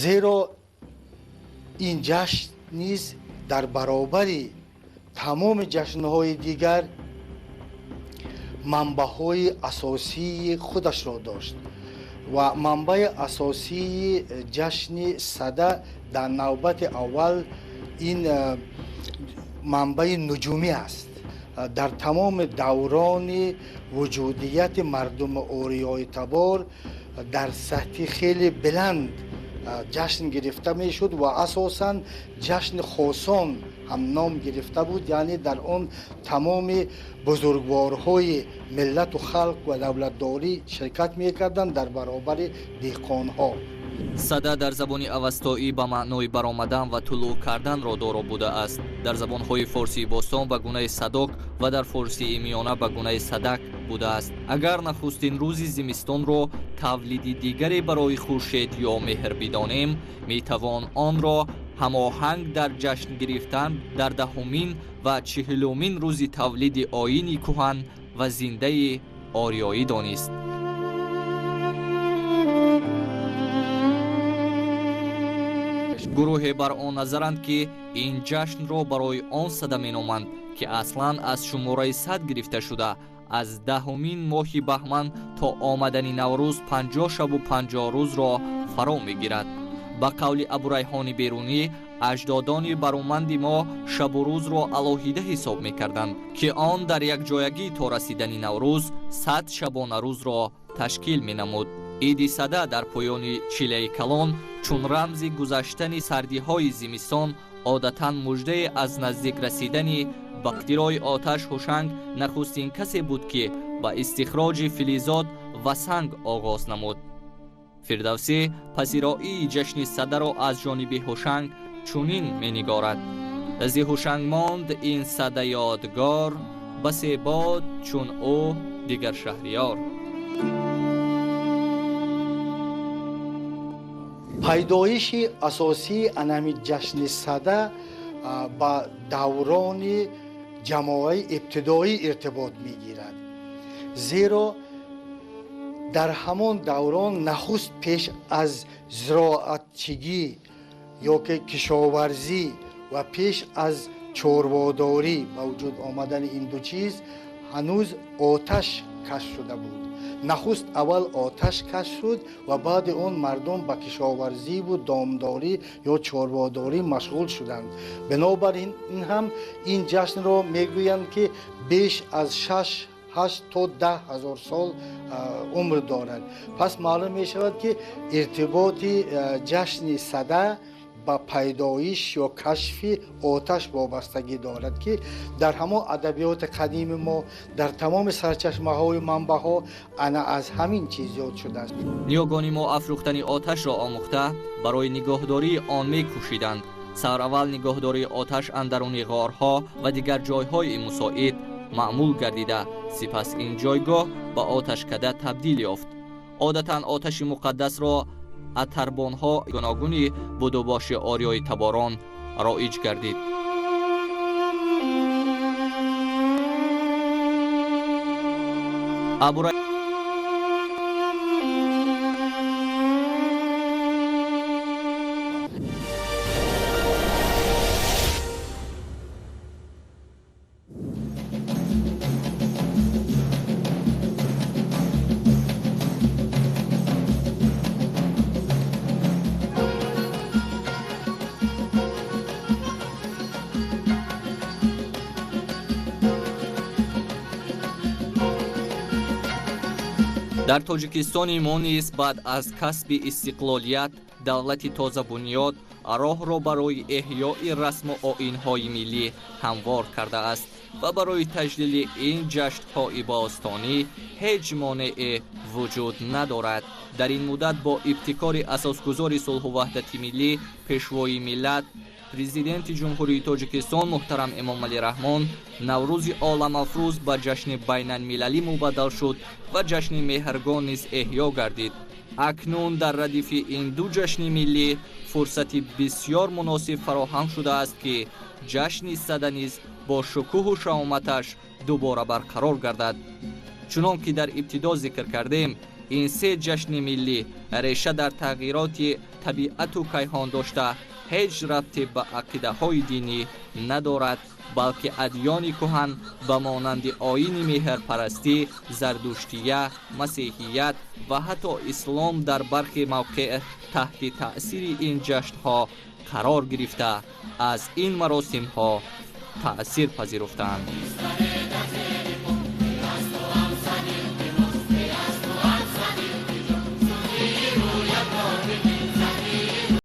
زیرا این جشن نیز در برابر تمام جشن‌های دیگر منبع‌های اساسی خودش را داشت و منبع اساسی جشن صده در نوبت اول این منبع نجومی است. در تمام دوران وجودیت مردم آریای تبار در سطح خیلی بلند جشن گرفته می شد و اساساً جشن خاصان هم نام گرفته بود، یعنی در آن تمام بزرگوارهای ملت و خلق و دولتداری شرکت می کردند در برابر دهقانها. صده در زبان اوستایی به معنای برآمدن و طلوع کردن را دارا بوده است. در زبانهای فارسی باستان به گونه صدک و در فارسی میانه به گونه صدک بوده است. اگر نخستین روزی زمستان را تولید دیگری برای خورشید یا مهر بدانیم، می توان آن را هماهنگ در جشن گرفتن در دهمین و چهلمین روزی تولید آیین کهن و زنده آریایی دانست. گروه بر آن نظرند که این جشن را برای آن صده مینامند که اصلاً از شماره 100 گرفته شده. از دهمین ماه بهمن تا آمدن نوروز 50 شب و 50 روز را فرا میگیرد. با قول ابوریحان بیرونی، اجدادان برآمد ما شب و روز را الهیده حساب میکردند که آن در یک جایگی تا رسیدن نوروز 100 شبانه روز را تشکیل مینمود. عید صده در پایان چیله کلان چون رمز گذشتن سردی های زمستان عادتاً مژده از نزدیک رسیدن به اختراع آتش هوشنگ نخستین کسی بود که با استخراج فلزات و سنگ آغاز نمود. فردوسی پذیرایی جشن صده را از جانب هوشنگ چنین می‌نگارد: از هوشنگ ماند این صده یادگار، بس باد چون او دیگر شهریار. پیدایش اساسی انمی جشن صده با دوران جماعه ابتدایی ارتباط میگیرد، زیرا در همان دوران نخست پیش از زراعتچگی یا که کشاورزی و پیش از چورواداری با وجود آمدن این دو چیز هنوز آتش کشف شده بود. نخست اول آتش کشف شد و بعد اون مردم به کشاورزی و دامداری یا چورواداری مشغول شدند. بنابراین این جشن را میگویند که بیش از 8 تا 10 هزار سال عمر دارد. پس معلوم می شود که ارتباط جشن صده با پیدایش یا کشف آتش وابستگی دارد که در همه ادبیات قدیم ما در تمام سرچشمه های منبع ها انا از همین چیز یاد شده است. نیاگان ما افروختن آتش را آموخته برای نگهداری آن می کوشیدند. سر اول نگهداری آتش اندرون غارها و دیگر جایهای مساعد معمول گردیده، سپس این جایگاه به آتشکده تبدیل یافت. عادتاً آتش مقدس را اتربانها گوناگونی بدوباش آریای تباران رایج گردید. در تاجیکستان ما نیز بعد از کسب استقلالیت دولت تازه بنیاد راه را برای احیای رسم و آیین‌های ملی هموار کرده است و برای تجلیل این جشن‌های باستانی هیچ مانعی وجود ندارد. در این مدت با ابتکار اساسگذار صلح و وحدت ملی پیشوای ملت پرزیدنت جمهوری تاجیکستان محترم امام علی رحمان نوروز عالم افروز به جشن بین المللی مبدل شد و جشن مهرگان نیز احیا گردید. اکنون در ردیف این دو جشن ملی فرصتی بسیار مناسب فراهم شده است که جشن صده نیز با شکوه و شهامتش دوباره برقرار گردد. چنان که در ابتدا ذکر کردیم، این سه جشن ملی ریشه در تغییرات طبیعت و کیهان داشته هیچ ربطی به عقیده های دینی ندارد، بلکه ادیان کهن به مانند آیین مهرپرستی، زردشتیه، مسیحیت و حتی اسلام در برخی موقع تحت تأثیر این جشن ها قرار گرفته از این مراسم ها تأثیر پذیرفتند.